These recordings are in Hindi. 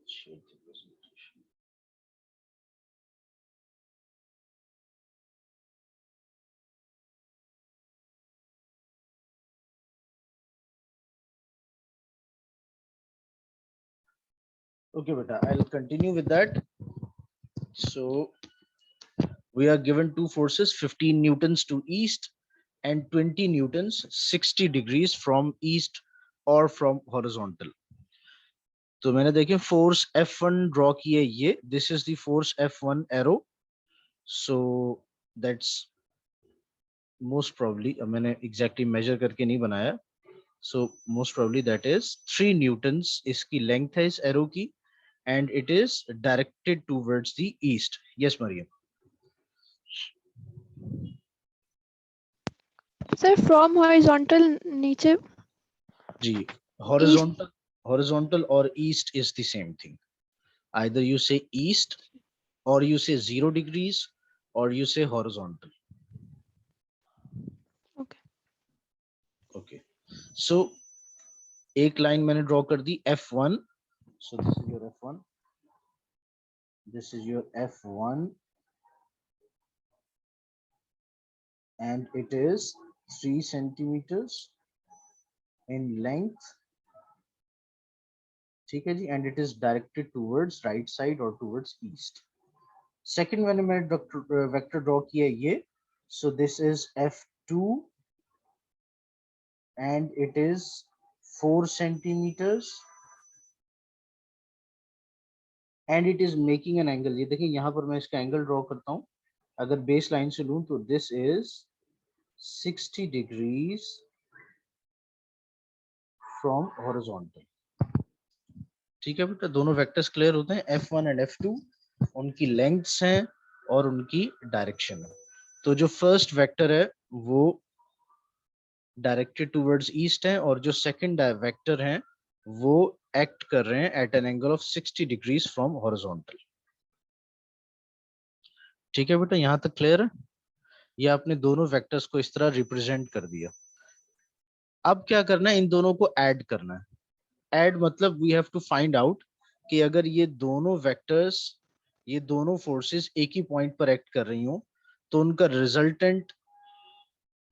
share the presentation. Okay, beta, I'll continue with that. So we are given two forces, 15 newtons to east and 20 newtons 60 degrees from east or from horizontal. तो मैंने देखे फोर्स F1 ड्रॉ की है, ये this is the force F1 arrow. So that's most probably, मैंने एग्जैक्टली मेजर करके नहीं बनाया, so most probably that is 3 newtons इसकी लेंथ है इस एरो की, and it is directed towards the east. Yes Mariam. Sir from horizontal नीचे जी, east. horizontal or east is the same thing. Either you say east or you say 0 degrees or you say horizontal. Okay. Okay, so एक लाइन मैंने ड्रॉ कर दी F1. So this is your F1, this is your F1, and it is 3 centimeters in length. ठीक है जी, and it is directed towards right side or towards east. Second मैंने वेक्टर ड्रॉ किया ये, so this is F2 and it is 4 centimeters and it is making an angle. ये देखिए यहाँ पर मैं इसका एंगल ड्रॉ करता हूँ. अगर बेस लाइन से लूं तो this is 60 degrees from horizontal. ठीक है बेटा, दोनों वेक्टर्स क्लियर होते हैं. F1 एंड F2 उनकी लेंथ्स हैं और उनकी डायरेक्शन है. तो जो फर्स्ट वेक्टर है वो डायरेक्टेड टूवर्ड्स ईस्ट है और जो सेकंड वेक्टर है वो एक्ट कर रहे हैं at an angle of 60 degrees from horizontal. ठीक है बेटा, यहां तक क्लियर है. ये आपने दोनों वेक्टर्स को इस तरह रिप्रेजेंट कर दिया. अब क्या करना है, इन दोनों को ऐड करना है. ऐड मतलब we have to find out कि अगर ये दोनों वेक्टर्स, ये दोनों फोर्सेस एक ही पॉइंट पर एक्ट कर रही हो तो उनका रिजल्टेंट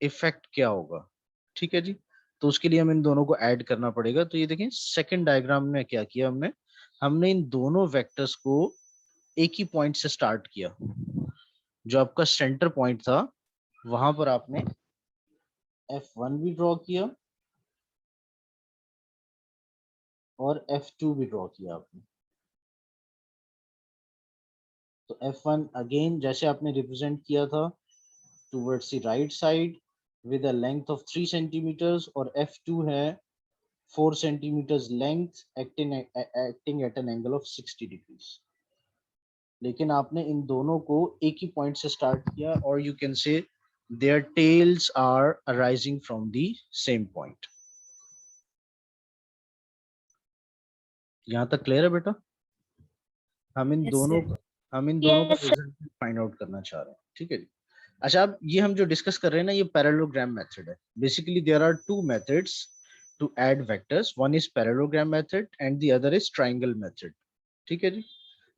इफेक्ट क्या होगा. ठीक है जी, तो उसके लिए हम इन दोनों को ऐड करना पड़ेगा. तो ये देखें सेकंड डायग्राम में क्या किया हमने, हमने इन दोनों वेक्टर्स को एक ही पॉइंट से स्टार्ट किया. जो आपका सेंटर पॉइंट था वहां पर आपने F1 भी ड्रॉ किया और F2 भी ड्रॉ किया आपने. तो F1 अगेन जैसे आपने रिप्रेजेंट किया था towards the right side with a length of 3 centimetres और F2 है 4 centimetres length acting at an angle of 60 degrees. लेकिन आपने इन दोनों को एक ही पॉइंट से स्टार्ट किया और you can say their tails are arising from the same point. यहां तक क्लियर है बेटा. हम इन दोनों का रिजल्ट फाइंड आउट करना चाह रहे हैं. ठीक है जी. अच्छा, अब ये हम जो डिस्कस कर रहे हैं ना, ये पैरेललोग्राम मेथड है. Basically there are two methods to add vectors. One is parallelogram method and the other is triangle method. ठीक है जी.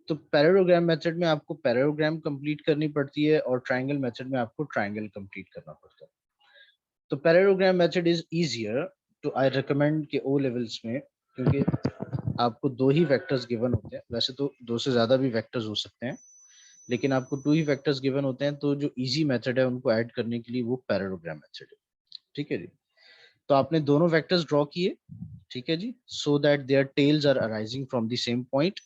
तो पैरेललोग्राम मेथड में आपको पैरेललोग्राम कंप्लीट करनी पड़ती है और ट्रायंगल मेथड में आपको ट्रायंगल कंप्लीट करना पड़ता है. तो parallelogram method is easier to, I recommend के ओ लेवल्स में, क्योंकि आपको दो ही वेक्टर्स गिवन होते हैं. वैसे तो दो से ज्यादा भी वेक्टर्स हो सकते हैं, लेकिन आपको टू ही वेक्टर्स गिवन होते हैं. तो जो इजी मेथड है उनको ऐड करने के लिए वो पैरेललोग्राम मेथड है. ठीक है जी. तो आपने दोनों वेक्टर्स ड्रॉ किए. ठीक है जी, so that their tails are arising from the same point.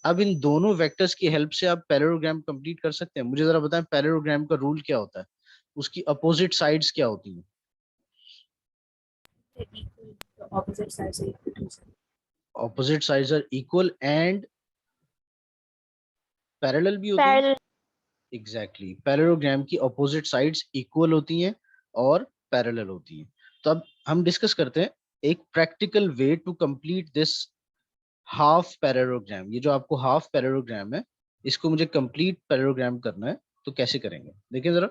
अब इन दोनों वेक्टर्स की हेल्प से आप पैरेललोग्राम कंप्लीट कर सकते हैं. मुझे जरा बताएं पैरेललोग्राम का रूल क्या होता है, उसकी अपोजिट साइड्स क्या होती हैं. Opposite sides are equal and parallel भी होती है. एग्जैक्टली, पैरेललोग्राम की ऑपोजिट साइड्स इक्वल होती हैं और पैरेलल होती हैं. तो अब हम डिस्कस करते हैं एक practical way to complete this half parallelogram. ये जो आपको हाफ पैरेललोग्राम है, इसको मुझे कंप्लीट पैरेललोग्राम करना है. तो कैसे करेंगे देखिए जरा.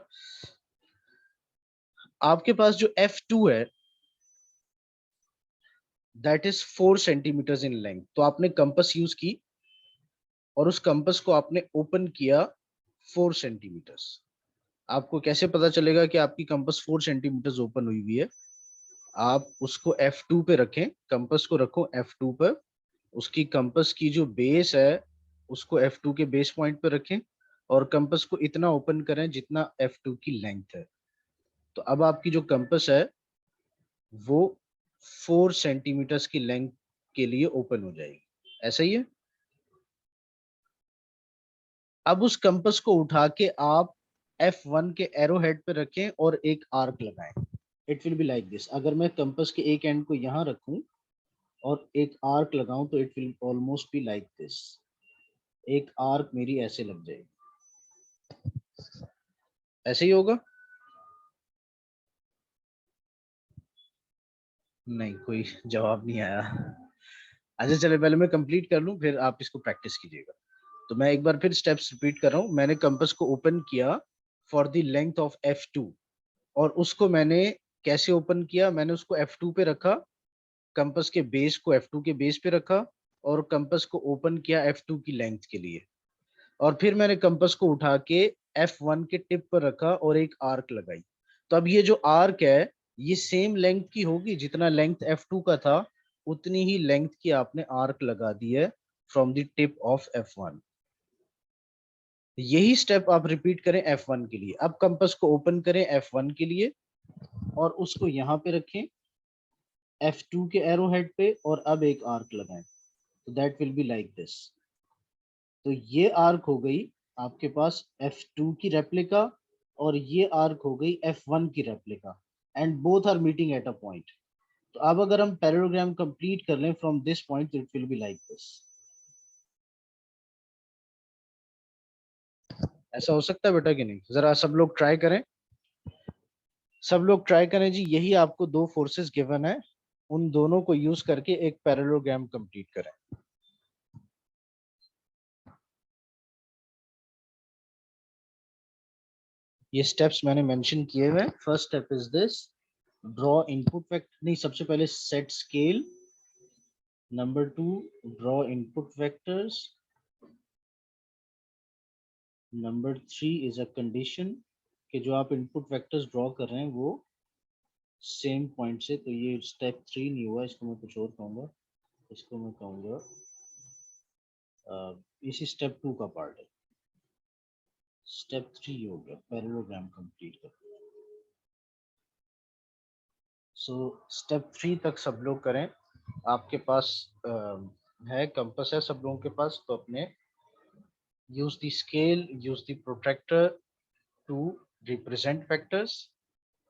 आपके पास जो F2 है, that is 4 centimetres in length. तो आपने कंपास यूज की और उस कंपास को आपने ओपन किया 4 सेंटीमीटर्स। आपको कैसे पता चलेगा कि आपकी कंपास 4 सेंटीमीटर्स ओपन हुई हुई है? आप उसको F2 पे रखें, कंपास को रखो F2 पर, उसकी कंपास की जो बेस है उसको F2 के बेस पॉइंट पे रखें और कंपास को इतना ओपन करें जितना F2 की लेंथ है। तो अब आपकी जो कंपास है वो 4 सेंटीमीटर्स की लेंथ के लिए ओपन हो जाएगी। ऐसा ही है। अब उस कंपास को उठा के आप F1 के एरो हेड पे रखें और एक आर्क लगाएं। It will be like this. अगर मैं कंपास के एक एंड को यहाँ रखूं और एक आर्क लगाऊं तो it will almost B like this. एक आर्क मेरी ऐसे लग जाएगी। ऐसे ही होगा? नहीं, कोई जवाब नहीं आया। अच्छा चले, पहले मैं कंप्लीट कर लूं फिर आप इसको प्रैक्टिस कीजिएगा। तो मैं एक बार फिर स्टेप्स रिपीट कर रहा हूं। मैंने कंपास को ओपन किया for the length of F2 और उसको मैंने कैसे ओपन किया? मैंने उसको F2 पे रखा, कंपास के बेस को F2 के बेस पे रखा और कंपास को ओपन किया F2 की लेंथ के लिए। और फिर मैंने कंपास को उठा के F1 के टिप पर रखा और एक आर्क लगाई। तो अब ये जो आर्क है ये सेम लेंथ की होगी, जितना लेंथ F2 का था उतनी ही लेंथ की आपने आर्क लगा दी है from the tip of F1। यही स्टेप आप रिपीट करें F1 के लिए। अब कंपास को ओपन करें F1 के लिए और उसको यहाँ पे रखें F2 के एरो हेड पे और अब एक आर्क लगाएं। तो that will be like this. तो ये आर्क हो गई आपके पास F2 की रेप्लिका और ये आर्क हो गई F1 की replica and both are meeting at a point. तो अब अगर हम पैरेललोग्राम कंप्लीट कर लें from this point it will be like this. ऐसा हो सकता है बेटा कि नहीं? जरा सब लोग ट्राई करें, सब लोग ट्राई करें जी। यही आपको दो फोर्सेस गिवन है, उन दोनों को यूज करके एक पैरेललोग्राम कंप्लीट करें। ये स्टेप्स मैंने मेंशन किए हुए। First step is this, draw input vector, नहीं सबसे पहले set scale. Number 2, draw input vectors. Number 3 is a condition कि जो आप इनपुट वेक्टर्स ड्रॉ कर रहे हैं वो सेम पॉइंट से। तो ये स्टेप 3 नहीं हुआ, इसको मैं कुछ और कहूँगा, इसको मैं कहूँगा इसी स्टेप 2 का पार्ट है। स्टेप 3 हो गया पैरेललोग्राम कंप्लीट कर। सो स्टेप 3 तक सब लोग करें। आपके पास है कंपास है सब लोगों के पास, तो अपने use the scale, use the protractor to represent vectors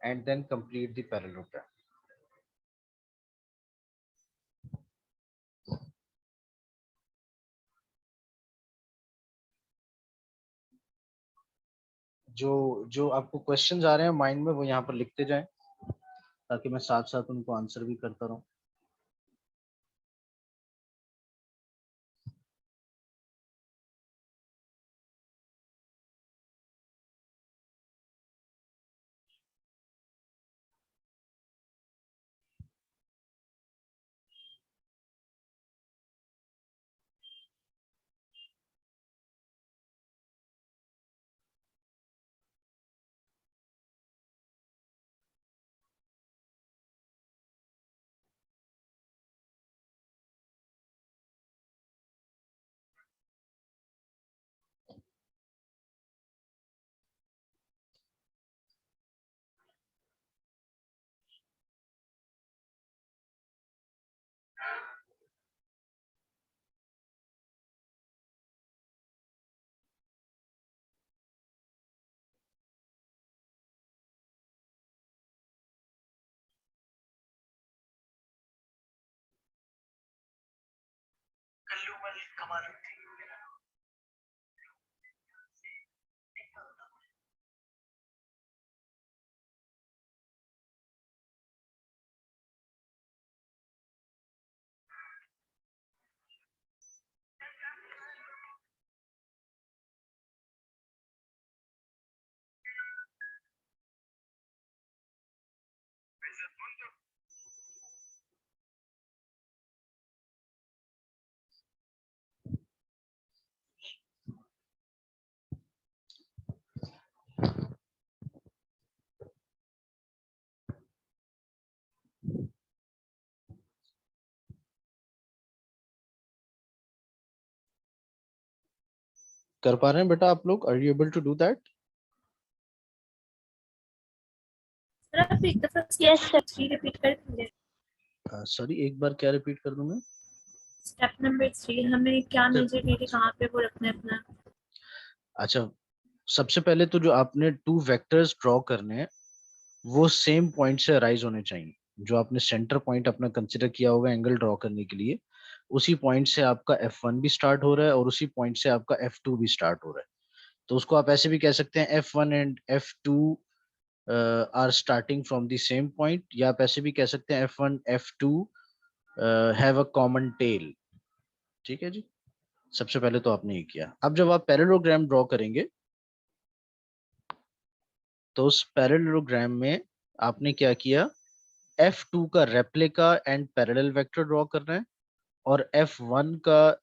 and then complete the parallelogram. जो जो आपको क्वेश्चंस आ रहे हैं माइंड में वो यहाँ पर लिखते जाएं ताकि मैं साथ साथ उनको आंसर भी करता रहूं। कर पा रहे हैं बेटा आप लोग? Are you able to do that? Sir आप एक दफा यस सर 3 रिपीट कर देंगे। सॉरी, एक बार क्या रिपीट कर दूं मैं? स्टेप नंबर 3 हमें क्या मेजर कहाँ पे वो रखना है अपना? अच्छा, सबसे पहले तो जो आपने टू वेक्टर्स ड्रॉ करने हैं वो सेम पॉइंट से अराइज होने चाहिए। जो आपने सेंटर पॉइंट अपना कंसिडर किया होगा एंगल ड्रॉ करने के लिए, उसी पॉइंट से आपका F1 भी स्टार्ट हो रहा है और उसी पॉइंट से आपका F2 भी स्टार्ट हो रहा है। तो उसको आप ऐसे भी कह सकते हैं F1 and F2 are starting from the same point, या आप ऐसे भी कह सकते हैं F1 F2 have a common tell. ठीक है जी, सबसे पहले तो आपने ये किया। अब जब आप पैरेललोग्राम ड्रॉ करेंगे तो उस पैरेललोग्राम में आपने क्या किया, F2 का replica and parallel vector draw करना है और F1 का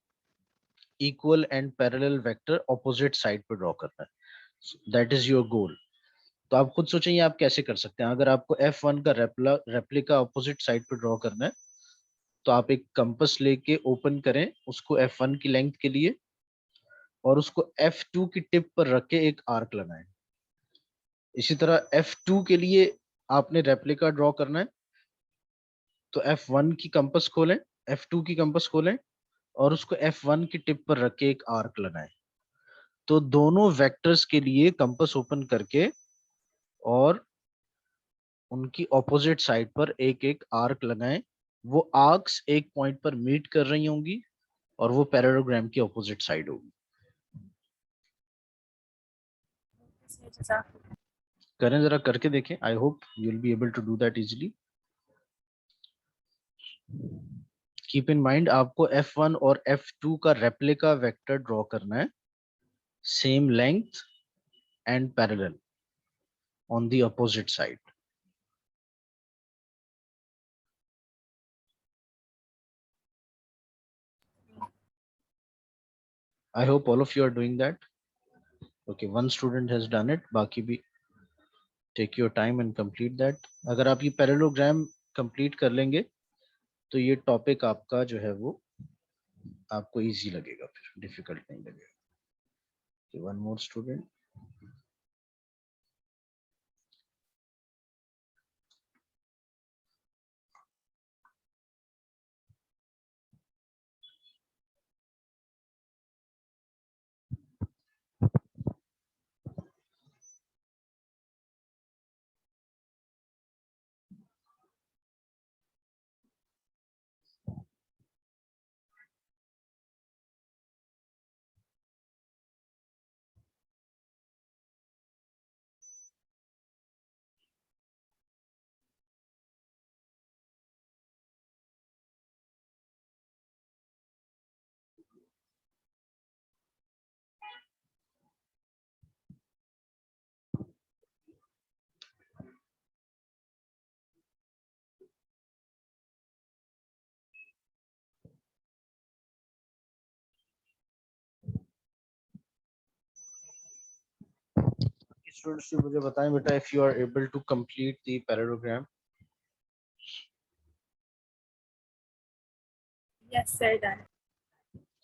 equal and parallel vector opposite side पे ड्रॉ करना है। That is your goal. तो आप खुद सोचें ये आप कैसे कर सकते हैं। अगर आपको F1 का रेप्लिका ऑपोजिट साइड पे ड्रॉ करना है तो आप एक कंपास लेके ओपन करें उसको F1 की लेंथ के लिए और उसको F2 की टिप पर रख के एक आर्क लगाएं। इसी तरह F2 के लिए आपने रेप्लिका ड्रॉ करना है तो F1 की कंपास खोलें, F2 की कंपास खोलें और उसको F1 की टिप पर रख के एक आर्क लगाएं। तो दोनों वेक्टर्स के लिए कंपास ओपन करके और उनकी ऑपोजिट साइड पर एक एक आर्क लगाएं। वो आर्क्स एक पॉइंट पर मीट कर रही होंगी और वो पैरेललोग्राम की ऑपोजिट साइड होगी। करें, जरा करके देखें। I hope you will be able to do that easily. Keep in mind आपको F1 और F2 का रेप्लिका वेक्टर ड्रॉ करना है, same length and parallel on the opposite side. I hope all of you are doing that. Okay, one student has done it. बाकी भी take your time and complete that. अगर आप ये पैरेललोग्राम complete कर लेंगे तो ये टॉपिक आपका जो है वो आपको इजी लगेगा, फिर डिफिकल्ट नहीं लगेगा। Okay, one more student. Students, मुझे बताएं बेटा, if you are able to complete the parallelogram. Yes sir, done.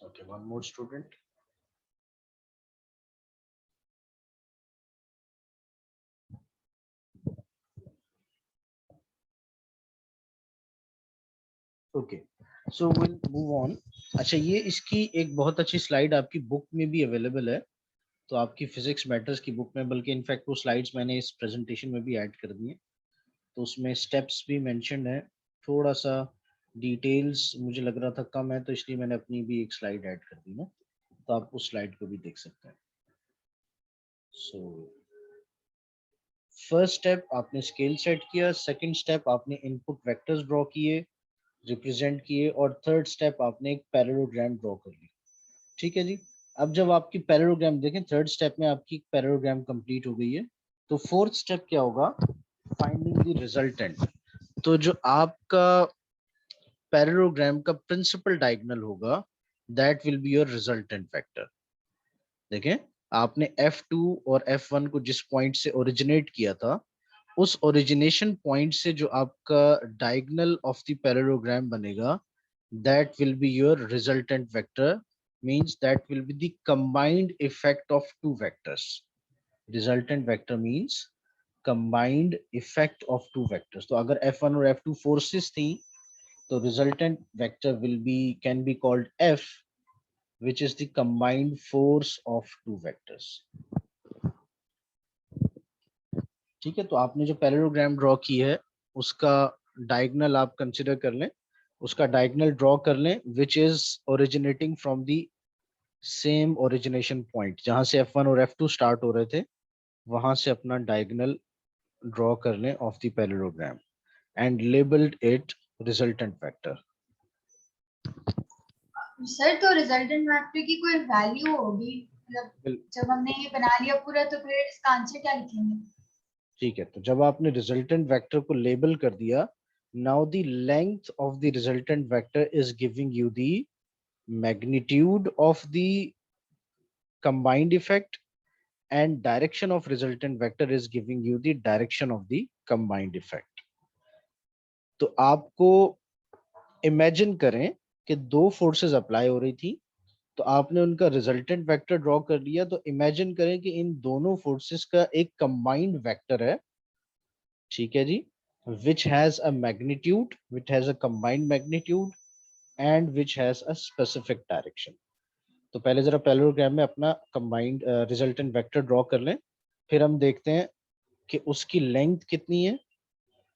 Okay, one more student. Okay, so we'll move on. अच्छा, ये इसकी एक बहुत अच्छी स्लाइड आपकी बुक में भी अवेलेबल है, तो आपकी फिजिक्स मैटर्स की बुक में, बल्कि इनफैक्ट वो स्लाइड्स मैंने इस प्रेजेंटेशन में भी ऐड कर दी है। तो उसमें स्टेप्स भी मेंशन्ड है। थोड़ा सा डिटेल्स मुझे लग रहा था कम है, तो इसलिए मैंने अपनी भी एक स्लाइड ऐड कर दी ना, तो आप उस स्लाइड को भी देख सकते हैं। सो फर्स्ट स्टेप आपने स्केल सेट किया, सेकंड स्टेप आपने इनपुट वेक्टर्स ड्रॉ किए, रिप्रेजेंट किए, और थर्ड स्टेप आपने एक पैरेललोग्राम ड्रॉ कर ली। ठीक है जी। अब जब आपकी पैरेललोग्राम देखें, थर्ड स्टेप में आपकी पैरेललोग्राम कंप्लीट हो गई है, तो फोर्थ स्टेप क्या होगा, फाइंडिंग द रिजल्टेंट। तो जो आपका पैरेललोग्राम का प्रिंसिपल डायगोनल होगा, that will be your resultant vector. देखें, आपने F2 और F1 को जिस पॉइंट से ओरिजिनेट किया था, उस ओरिजिनेशन पॉइंट से जो आपका डायगोनल ऑफ द पैरेललोग्राम बनेगा, that will be your resultant vector means that will be the combined effect of two vectors. Resultant vector means combined effect of two vectors. तो अगर f1 और f2 forces थी तो resultant vector will be can be called f, which is the combined force of two vectors. ठीक है, तो आपने जो पैरेललोग्राम ड्रॉ की है उसका डायगोनल आप कंसिडर कर लें, उसका डायगोनल ड्रॉ कर लें which is originating from the same origination point, जहां से f1 और f2 स्टार्ट हो रहे थे वहां से अपना डायगोनल ड्रॉ कर लें of the parallelogram and labelled it resultant vector. Sir तो रिजल्टेंट वेक्टर की कोई वैल्यू होगी, मतलब जब हमने ये बना लिया पूरा तो फिर इसका आंसर क्या लिखेंगे? ठीक है, तो जब आपने रिजल्टेंट वेक्टर को लेबल कर दिया, now the length of the resultant vector is giving you the magnitude of the combined effect and direction of resultant vector is giving you the direction of the combined effect. तो आपको इमेजिन करें कि दो फोर्सेस अप्लाई हो रही थी, तो आपने उनका रिजल्टेंट वेक्टर ड्रॉ कर लिया, तो इमेजिन करें कि इन दोनों फोर्सेस का एक कंबाइंड वेक्टर है, ठीक है जी, which has a magnitude, which has a combined magnitude and which has a specific direction. तो पहले जरा पैरेललोग्राम में अपना कंबाइंड रिजल्टेंट वेक्टर ड्रॉ कर लें, फिर हम देखते हैं कि उसकी लेंथ कितनी है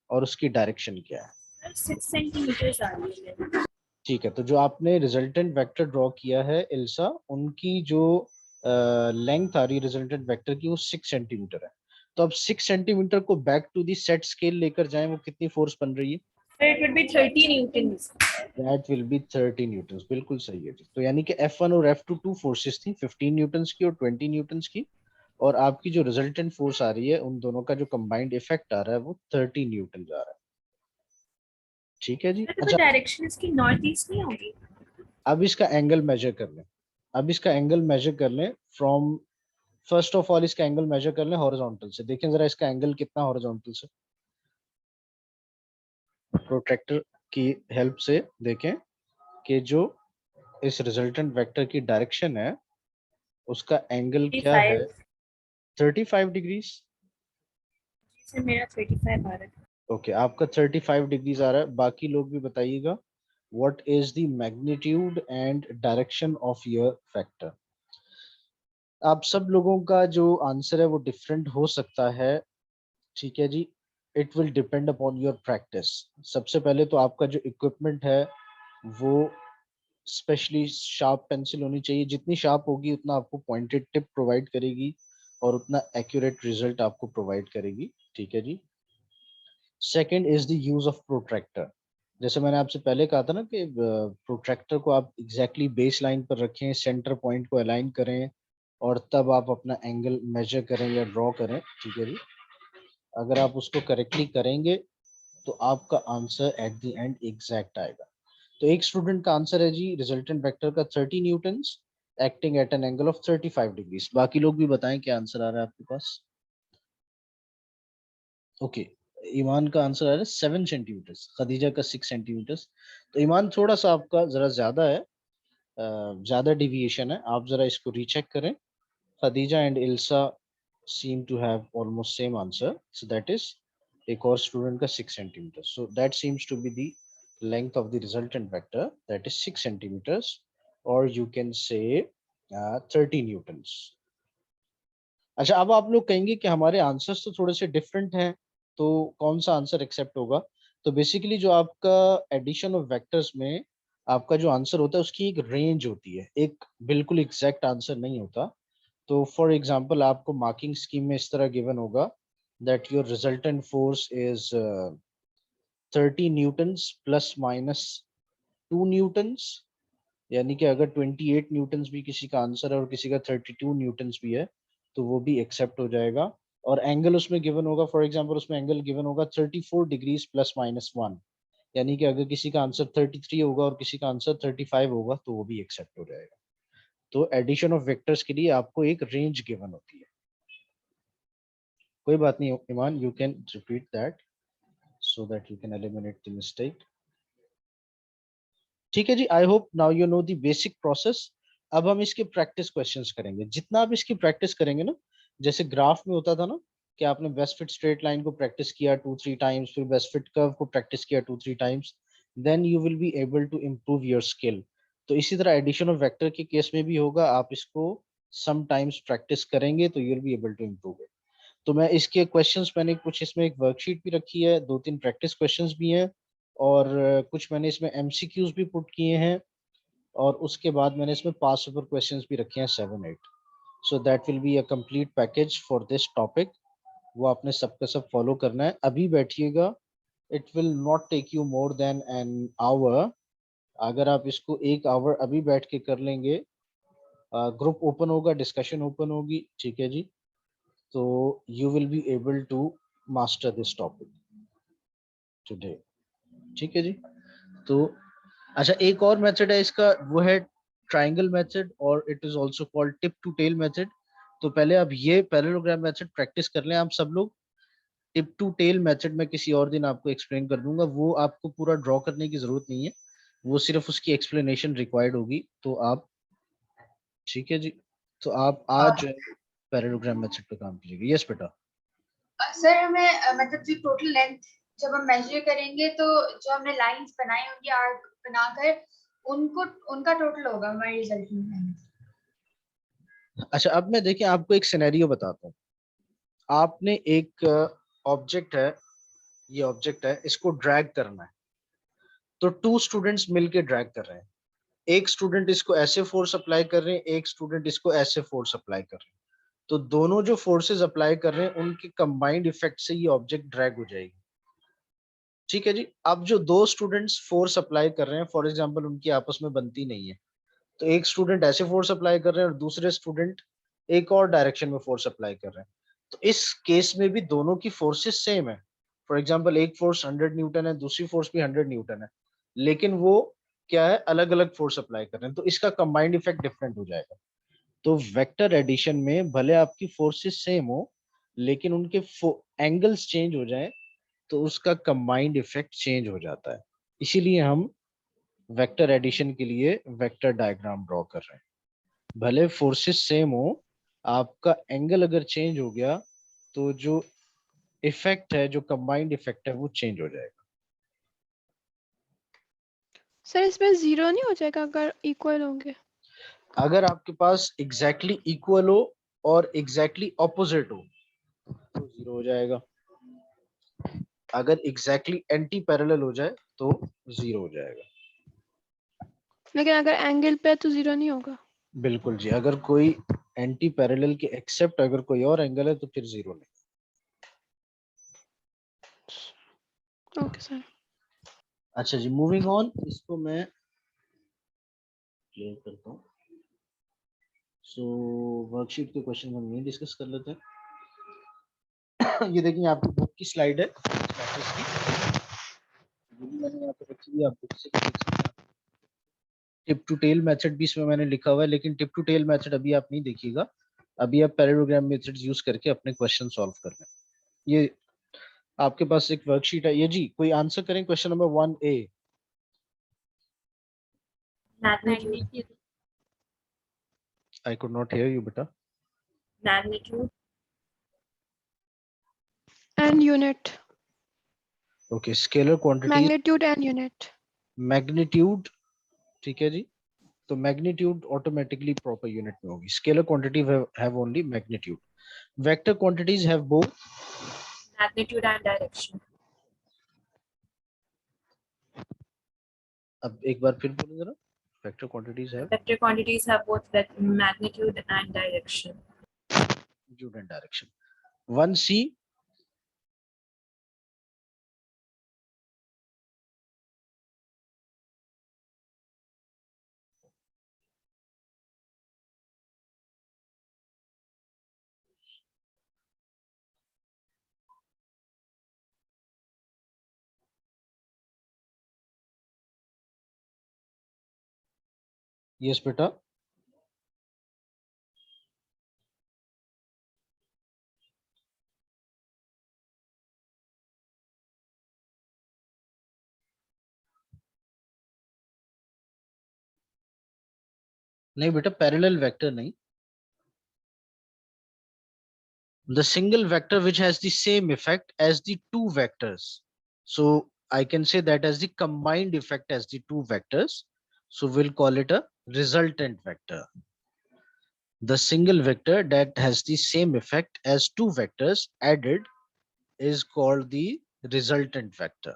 और उसकी डायरेक्शन क्या है। 6 सेंटीमीटर आ रही है। ठीक है, तो जो आपने रिजल्टेंट वेक्टर ड्रॉ किया है इल्सा, उनकी जो लेंथ आ रही है रिजल्टेंट वेक्टर की वो 6 सेंटीमीटर है। तो अब 6 सेंटीमीटर को back to the set scale लेकर जाएं, वो कितनी फोर्स बन रही है? It would be 30 newtons. That will be 30 Newton's, बिल्कुल सही है जी। तो यानी कि F1 और F2 टू फोर्सेस थी, 15 न्यूटन्स की और 20 न्यूटन्स की, और आपकी जो रिजल्टेंट फोर्स आ रही है उन दोनों का जो कंबाइंड इफेक्ट आ रहा है वो 30 न्यूटन आ रहा है। ठीक है जी। तो डायरेक्शन इसकी नॉर्थ ईस्ट नहीं होगी? अब इसका एंगल मेजर कर लें, अब इसका एंगल मेजर कर लें फ्रॉम, फर्स्ट ऑफ ऑल इसका एंगल मेजर कर लें हॉरिजॉन्टल से। देखें जरा इसका एंगल कितना हॉरिजॉन्टल से, प्रोट्रैक्टर की हेल्प से देखें कि जो इस रिजल्टेंट वेक्टर की डायरेक्शन है उसका एंगल क्या है? 35 डिग्रीज। मेरा 35 आ रहा है। ओके, आपका 35 डिग्रीज आ रहा है। बाकी लोग भी बताइएगा what is the magnitude and direction of your vector. आप सब लोगों का जो आंसर है वो डिफरेंट हो सकता है, ठीक है जी, it will depend upon your practice. सबसे पहले तो आपका जो इक्विपमेंट है वो स्पेशली शार्प पेंसिल होनी चाहिए, जितनी शार्प होगी उतना आपको पॉइंटेड टिप प्रोवाइड करेगी और उतना एक्यूरेट रिजल्ट आपको प्रोवाइड करेगी, ठीक है जी। Second is the use of protractor. जैसे मैंने आपसे पहले कहा था ना कि प्रोट्रैक्टर को आप एग्जैक्टली बेस लाइन पर रखें, सेंटर पॉइंट को अलाइन करें और तब आप अपना एंगल मेजर करें या ड्रॉ करें, ठीक है जी। अगर आप उसको करेक्टली करेंगे तो आपका answer at the end exact आएगा। तो एक स्टूडेंट का आंसर है जी रिजल्टेंट वेक्टर का 30 Newton's acting at an angle of 35 degrees. बाकी लोग भी बताएं क्या आंसर आ रहा है आपके पास। ओके, ईमान का आंसर आ रहा है 7 सेंटीमीटर्स, खदीजा का 6 सेंटीमीटर्स। तो ईमान थोड़ा सा आपका जरा ज्यादा है, ज्यादा डिविएशन है, आप जरा इसको रीचेक करें। Khadija and Ilsa seem to have almost same answer, so that is एक और स्टूडेंट का 6 centimetre, so that seems to be the length of the resultant vector, that is 6 centimeters, or you can say 30 newtons. अच्छा, अब आप लोग कहेंगे कि हमारे आंसर्स तो थोड़े से डिफरेंट हैं, तो कौन सा आंसर एक्सेप्ट होगा? तो बेसिकली जो आपका एडिशन ऑफ वेक्टर्स में आपका जो आंसर होता है उसकी एक रेंज होती है, एक बिल्कुल एग्जैक्ट आंसर नहीं होता। तो फॉर एग्जांपल आपको मार्किंग स्कीम में इस तरह गिवन होगा that your resultant force is 30 Newton's plus minus 2 Newton's, यानी कि अगर 28 न्यूटन्स भी किसी का आंसर है और किसी का 32 न्यूटन्स भी है तो वो भी एक्सेप्ट हो जाएगा। और एंगल उसमें गिवन होगा, फॉर एग्जांपल उसमें एंगल गिवन होगा 34 डिग्रीज प्लस माइनस 1, यानी कि अगर किसी का आंसर 33 होगा और किसी का आंसर 35 होगा तो वो भी एक्सेप्ट हो जाएगा। तो एडिशन ऑफ वेक्टर्स के लिए आपको एक रेंज गिवन होती है। कोई बात नहीं Iman, you can repeat that so that you can eliminate the mistake. ठीक है जी, I hope now you know the basic process. अब हम इसके प्रैक्टिस क्वेश्चंस करेंगे। जितना आप इसकी प्रैक्टिस करेंगे ना, जैसे ग्राफ में होता था ना कि आपने बेस्ट फिट स्ट्रेट लाइन को प्रैक्टिस किया 2-3 टाइम्स, फिर बेस्ट फिट कर्व को प्रैक्टिस किया 2-3 times, then you will be able to improve your skill. तो इसी तरह एडिशन ऑफ वेक्टर के केस में भी होगा, आप इसको सम टाइम्स प्रैक्टिस करेंगे तो you will be able to improve it. तो मैं इसके क्वेश्चंस, मैंने कुछ इसमें एक वर्कशीट भी रखी है, 2-3 प्रैक्टिस क्वेश्चंस भी हैं, और कुछ मैंने इसमें एमसीक्यूज भी पुट किए हैं, और उसके बाद मैंने इसमें पास ओवर क्वेश्चंस भी रखे हैं 7-8। So that will be a complete package for this topic. वो आपने सबका सब फॉलो करना है। अभी बैठिएगा, it will not take you more than an hour. अगर आप इसको 1 आवर अभी बैठ के कर लेंगे, ग्रुप ओपन होगा, डिस्कशन ओपन होगी, ठीक है जी, तो you will be able to master this topic today, ठीक है जी। तो अच्छा, एक और मेथड है इसका, वो है ट्रायंगल मेथड, और it is also called tip to tail method. तो पहले आप ये पैरेललोग्राम मेथड प्रैक्टिस कर लें आप सब लोग। टिप टू टेल मेथड मैं किसी और दिन आपको एक्सप्लेन कर दूंगा, वो आपको पूरा ड्रॉ करने की जरूरत नहीं है, वो सिर्फ उसकी एक्सप्लेनेशन रिक्वायर्ड होगी, तो आप, ठीक है जी, तो आप आज पैरेललोग्राम मेथड पे काम कीजिएगा। यस बेटा। सर हमें मतलब जो टोटल लेंथ जब हम मेजर करेंगे तो जो हमने लाइंस बनाई होंगी आर्क बनाकर, उनको उनका टोटल होगा हमारे रिजल्ट में। अच्छा, अब मैं देखिए आपको एक सिनेरियो बताता हूँ। आपने एक ऑब्जेक्ट है, ये ऑब्जेक्ट है, इसको ड्रैग करना है। तो 2 स्टूडेंट्स मिलके ड्रैग कर रहे हैं। एक स्टूडेंट इसको ऐसे फोर्स अप्लाई कर रहे हैं, एक स्टूडेंट इसको ऐसे फोर्स अप्लाई कर रहे हैं। तो दोनों जो फोर्सेस अप्लाई कर रहे हैं उनके कंबाइंड इफेक्ट से ये ऑब्जेक्ट ड्रैग हो जाएगी, ठीक है जी। अब जो 2 स्टूडेंट्स फोर्स अप्लाई कर रहे हैं, फॉर एग्जांपल उनकी आपस में बनती नहीं है, तो एक स्टूडेंट ऐसे फोर्स अप्लाई कर रहे हैं और दूसरे स्टूडेंट एक और डायरेक्शन में फोर्स अप्लाई कर रहे हैं। तो इस केस में भी दोनों की फोर्सेस सेम है। फॉर एग्जांपल एक फोर्स 100 न्यूटन है, दूसरी फोर्स भी 100 न्यूटन है, लेकिन वो क्या है, अलग अलग फोर्स अप्लाई कर रहे हैं, तो इसका कंबाइंड इफेक्ट डिफरेंट हो जाएगा। तो वेक्टर एडिशन में भले आपकी फोर्सेस सेम हो, लेकिन उनके एंगल्स चेंज हो जाए तो उसका कंबाइंड इफेक्ट चेंज हो जाता है। इसीलिए हम वेक्टर एडिशन के लिए वेक्टर डायग्राम ड्रॉ कर रहे हैं। भले फोर्सेस सेम हो, आपका एंगल अगर चेंज हो गया तो जो इफेक्ट है, जो कंबाइंड इफेक्ट है, वो चेंज हो जाएगा। सर इसमें जीरो नहीं हो जाएगा अगर इक्वल होंगे? अगर आपके पास एग्जैक्टली इक्वल हो और एग्जैक्टली ऑपोजिट हो तो जीरो हो जाएगा। अगर एग्जैक्टली एंटी पैरेलल हो जाए तो जीरो हो जाएगा। लेकिन अगर एंगल पे है तो जीरो नहीं होगा? बिल्कुल जी, अगर कोई एंटी पैरेलल के एक्सेप्ट अगर कोई और एंगल है तो फिर जीरो नहीं। Okay sir. अच्छा जी, मूविंग ऑन, इसको मैं क्लियर करता हूँ। सो वर्कशीट के क्वेश्चन हम नहीं डिस्कस कर लेते हैं। ये देखिए आपकी बुक की स्लाइड है, प्रैक्टिस की, ये भी मैंने यहाँ पे रखी हुई है, आप बुक से भी देख सकते हैं। टिप टू टेल मेथड भी इसमें मैंने लिखा हुआ है, लेकिन टिप टू टेल मेथड अभी आप नहीं देखिएगा, अभी आप पैरेललोग्राम मेथड यूज करके अपने क्वेश्चन सॉल्व कर लें। ये आपके पास एक वर्कशीट है, ये जी कोई आंसर करें question number 1A। Magnitude. I could not here you बेटा। Magnitude. And unit. Okay, scalar quantity, magnitude and unit. Magnitude, ठीक है जी। तो मैग्नीट्यूड ऑटोमेटिकली प्रॉपर यूनिट में होगी, scalar quantity have only magnitude, vector quantities have both. Magnitude and direction. अब एक बार फिर बोलो जरा, vector quantities have Vector quantities have both magnitude and direction. Magnitude and direction. 1C, yes बेटा। नहीं बेटा, पैरेलल वेक्टर नहीं, the single vector which has the same effect as the two vectors. So I can say that as the combined effect as the two vectors. So we'll call it a resultant vector. The single vector that has the same effect as two vectors added is called the resultant vector.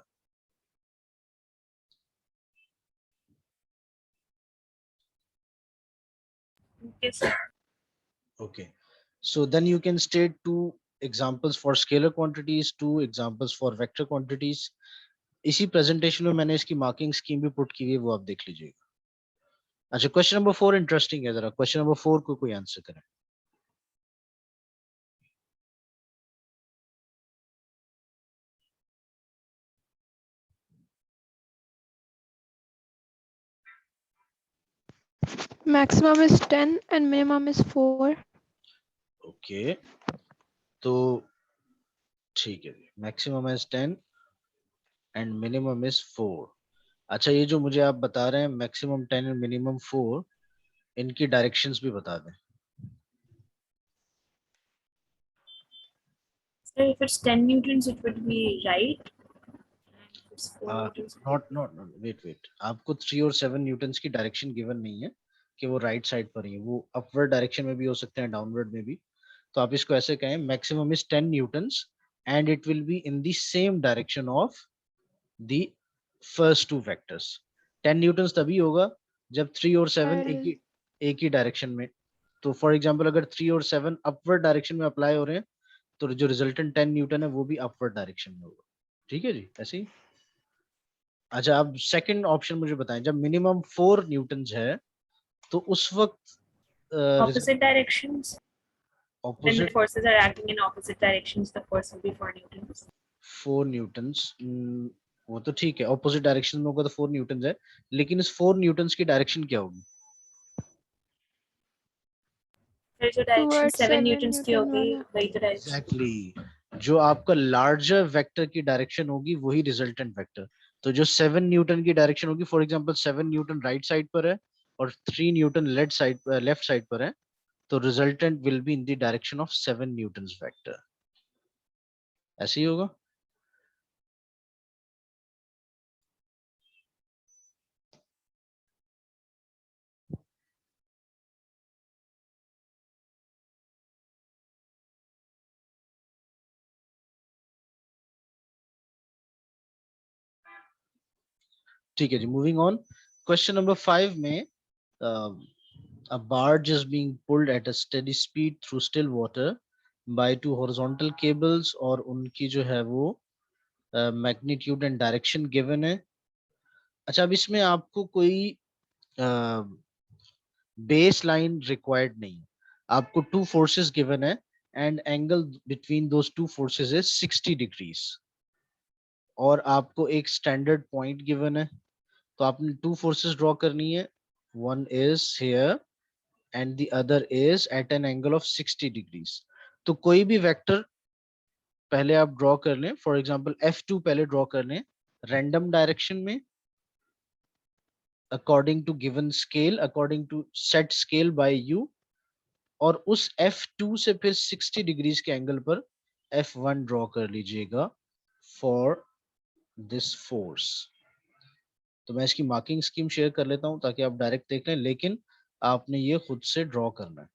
Okay, sir. Okay. So then you can state two examples for scalar quantities, two examples for vector quantities. इसी प्रेजेंटेशन में मैंने इसकी मार्किंग स्कीम भी पुट की है, वो आप देख लीजिएगा. अच्छा, क्वेश्चन नंबर 4 इंटरेस्टिंग है, जरा क्वेश्चन नंबर 4 को कोई आंसर करे. Maximum is 10 and minimum is 4. Okay, तो ठीक है, maximum is 10 and minimum is 4. अच्छा, ये जो मुझे आप बता रहे हैं मैक्सिमम 10 एंड मिनिमम 4, इनकी डायरेक्शंस भी बता दें. Sir, if it's 10 newtons, it would be right. And if it's 4 newtons, not wait, आपको 3 और 7 न्यूटन्स की डायरेक्शन गिवन नहीं है कि वो राइट साइड पर ही है, वो अपवर्ड डायरेक्शन में भी हो सकते हैं, डाउनवर्ड में भी. तो आप इसको ऐसे कहें, maximum is 10 Newton's and it will be in the same direction of the first two vectors. 10 Newton's तभी होगा जब 3 और 7 Parallel. एक ही डायरेक्शन में. तो फॉर एग्जांपल अगर 3 और 7 अपवर्ड डायरेक्शन में अप्लाई हो रहे हैं, तो जो रिजल्टेंट 10 न्यूटन है वो भी अपवर्ड डायरेक्शन में होगा. ठीक है जी, ऐसे ही. अच्छा, अब सेकंड ऑप्शन मुझे बताएं, जब मिनिमम 4 न्यूटन्स है तो उस वक्त opposite directions. When the opposite forces are acting in opposite directions, the force will be 4 newtons. 4 Newton's. वो तो ठीक है, ऑपोजिट डायरेक्शन में होगा तो 4 न्यूटन्स है, लेकिन इस 4 न्यूटन्स की डायरेक्शन क्या होगी? फिर जो डायरेक्शन Towards 7 7 न्यूटन्स की Newton होगी वाला. वही तो डायरेक्शन. एग्जैक्टली, जो आपका लार्जर वेक्टर की डायरेक्शन होगी वही रिजल्टेंट वेक्टर. तो जो 7 न्यूटन की डायरेक्शन होगी, for example 7 Newton right side पर है और 3 न्यूटन लेफ्ट साइड पर है, तो resultant will be in the direction of 7 Newton's vector. ऐसे ही होगा. ठीक है जी, मूविंग ऑन. क्वेश्चन नंबर 5 में a barge is being pulled at a steady speed through still water by two horizontal cables और उनकी जो है वो मैग्नीट्यूड एंड डायरेक्शन गिवन है. अच्छा, अब इसमें आपको कोई बेस लाइन रिक्वायर्ड नहीं है. आपको टू फोर्सेस गिवन है and angle between those two forces is 60 degrees और आपको एक स्टैंडर्ड पॉइंट गिवन है. तो आपने टू फोर्सेस ड्रॉ करनी है. One is here and the other is at an angle of 60 degrees. तो कोई भी वेक्टर पहले आप ड्रॉ कर लें. फॉर एग्जांपल F2 पहले ड्रॉ कर लें रैंडम डायरेक्शन में according to given scale, according to set scale by you, और उस F2 से फिर 60 डिग्रीज के एंगल पर F1 ड्रॉ कर लीजिएगा फॉर दिस फोर्स. तो मैं इसकी मार्किंग स्कीम शेयर कर लेता हूं ताकि आप डायरेक्ट देख लें, लेकिन आपने ये खुद से ड्रॉ करना है.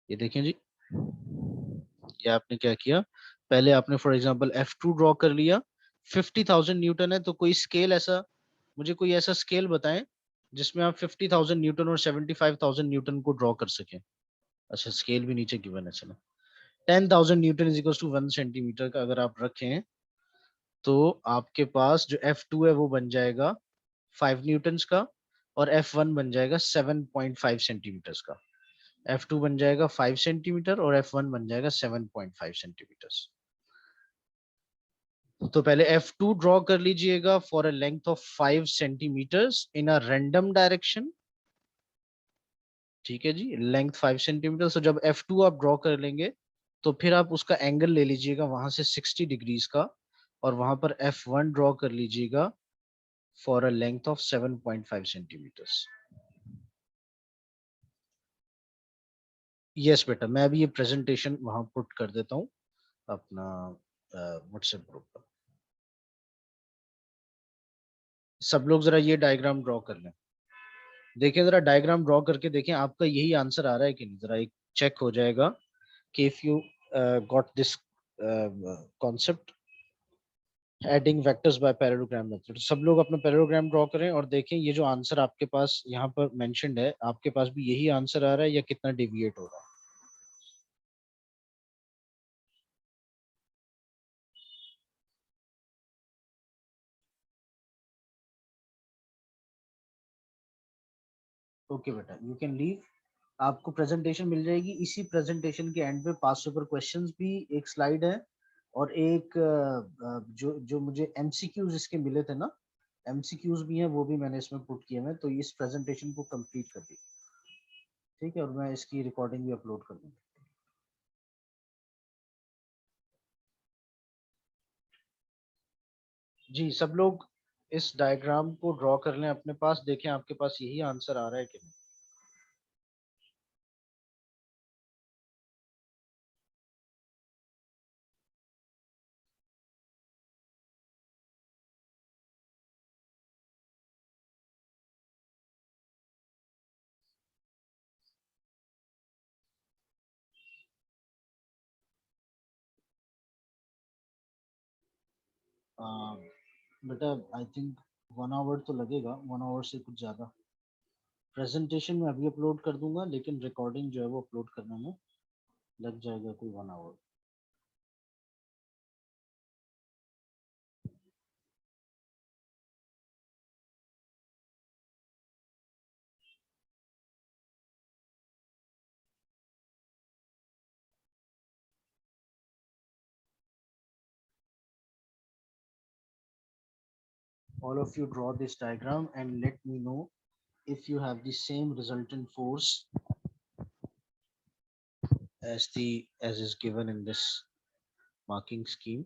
ये देखें जी, ये आपने क्या किया, पहले आपने फॉर एग्जांपल F2 ड्रॉ कर लिया. 50,000 न्यूटन है, तो कोई स्केल ऐसा, मुझे कोई ऐसा स्केल बताएं जिसमें आप 50,000 न्यूटन और 75,000 न्यूटन को ड्रॉ कर सकें. अच्छा, स्केल भी नीचे गिवन है. चलो, 10,000 newton is equal to 1 centimetre का अगर आप रखें तो आपके पास जो F2 है वो बन जाएगा 5 न्यूटन्स का और F1 बन जाएगा 7.5 सेंटीमीटर्स का. F2 बन जाएगा 5 सेंटीमीटर और F1 बन जाएगा 7.5 सेंटीमीटर्स. तो पहले F2 ड्रॉ कर लीजिएगा for a length of 5 centimetres in a random direction. ठीक है जी, लेंथ 5 सेंटीमीटर. तो जब F2 आप ड्रॉ कर लेंगे तो फिर आप उसका एंगल ले लीजिएगा वहां से 60 डिग्रीज का और वहां पर F1 ड्रॉ कर लीजिएगा for a length of 7.5 centimetres. Yes बेटा, मैं अभी ये प्रेजेंटेशन वहां पुट कर देता हूँ अपना व्हाट्सएप ग्रुप पर। सब लोग जरा ये डायग्राम ड्रॉ कर लें। देखिए जरा डायग्राम ड्रॉ करके देखें आपका यही आंसर आ रहा है कि नहीं, जरा एक चेक हो जाएगा कि if you got this concept adding vectors bye parallelogram method. सब लोग अपना पैरेललोग्राम ड्रॉ करें और देखें ये जो आंसर आपके पास यहाँ पर मेंशन्ड है, आपके पास भी यही आंसर आ रहा है या कितना डिविएट हो रहा है। ओके बेटा, यू कैन लीव। आपको प्रेजेंटेशन मिल जाएगी। इसी प्रेजेंटेशन के एंड पे 5 पेपर क्वेश्चंस भी, एक स्लाइड है और एक जो जो मुझे एमसीक्यूज इसके मिले थे ना, एमसीक्यूज भी हैं, वो भी मैंने इसमें पुट किए हैं। तो इस प्रेजेंटेशन को कंप्लीट कर दी, ठीक है, और मैं इसकी रिकॉर्डिंग भी अपलोड कर दूंगा। जी सब लोग इस डायग्राम को ड्रॉ कर लें अपने पास, देखें आपके पास यही आंसर आ रहा है कि नहीं। बेटा आई थिंक 1 आवर तो लगेगा, 1 आवर से कुछ ज्यादा। प्रेजेंटेशन में अभी अपलोड कर दूंगा, लेकिन रिकॉर्डिंग जो है वो अपलोड करने में लग जाएगा कोई 1 our. All of you draw this diagram and let me know if you have the same resultant force as is given in this marking scheme.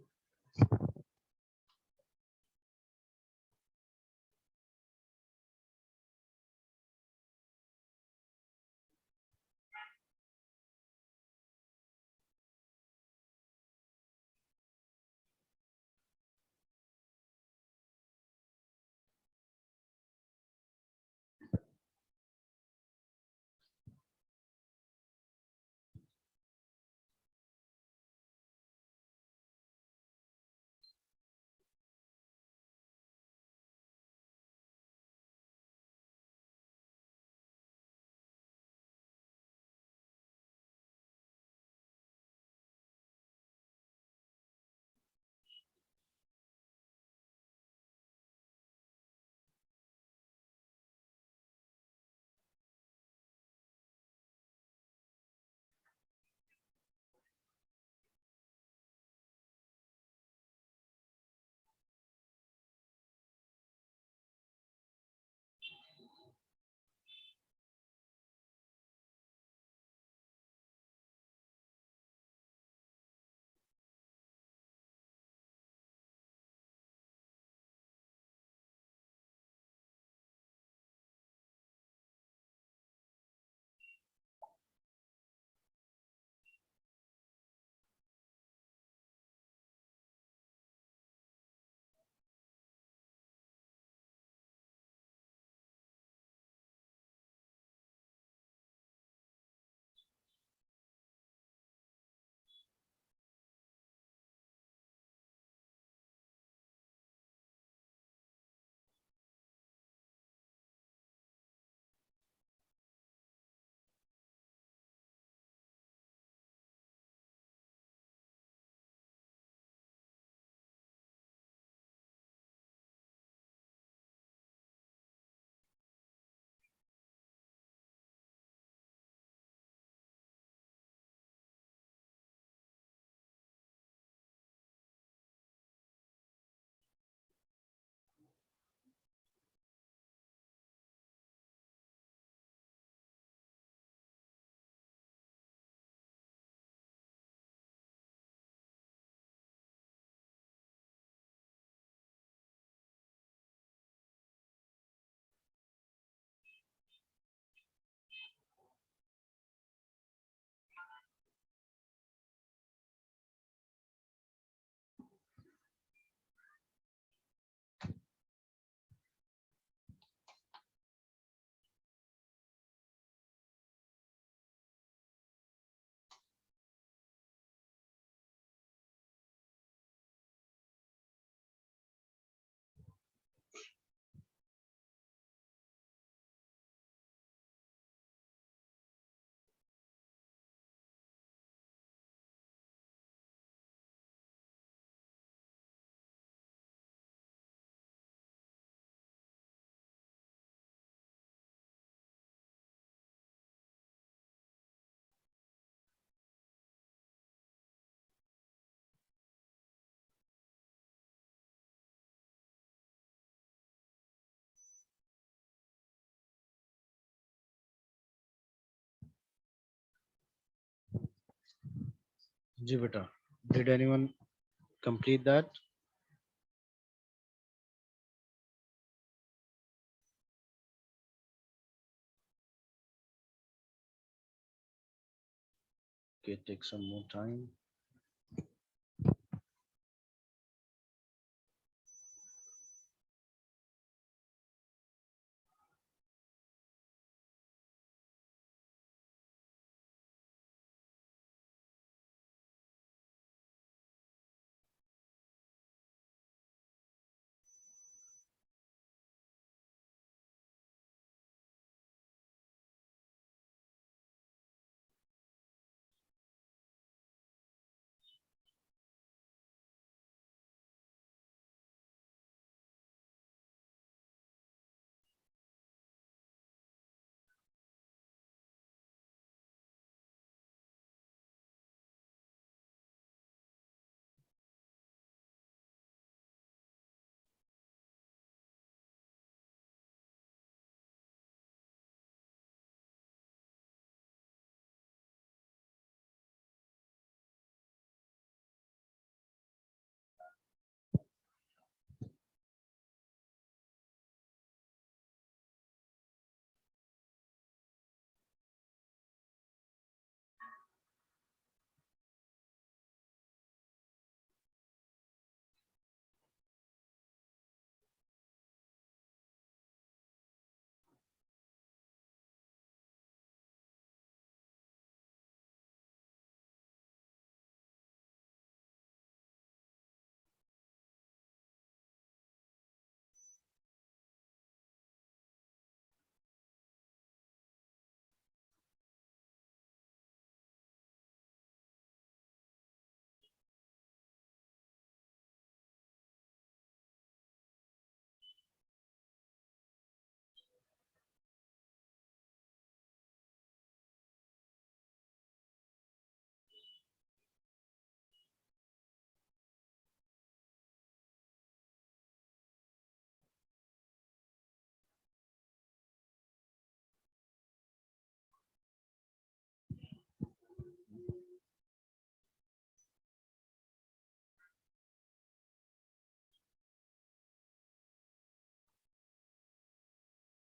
जी बेटा, did anyone complete that? Okay, take some more time.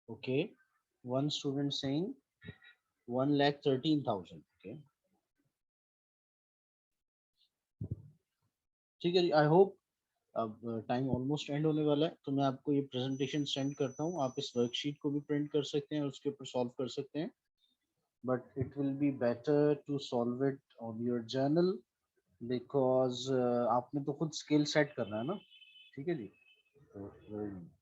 Okay, one student saying 1,13,000. Okay, ठीक है, आई होप अब टाइम ऑलमोस्ट एंड होने वाला है, तो मैं आपको ये प्रेजेंटेशन सेंड करता हूँ, आप इस वर्कशीट को भी प्रिंट कर सकते हैं और उसके ऊपर सॉल्व कर सकते हैं, but it will be better to solve it on your journal, because आपने तो खुद स्किल सेट करना है ना, ठीक है जी, तो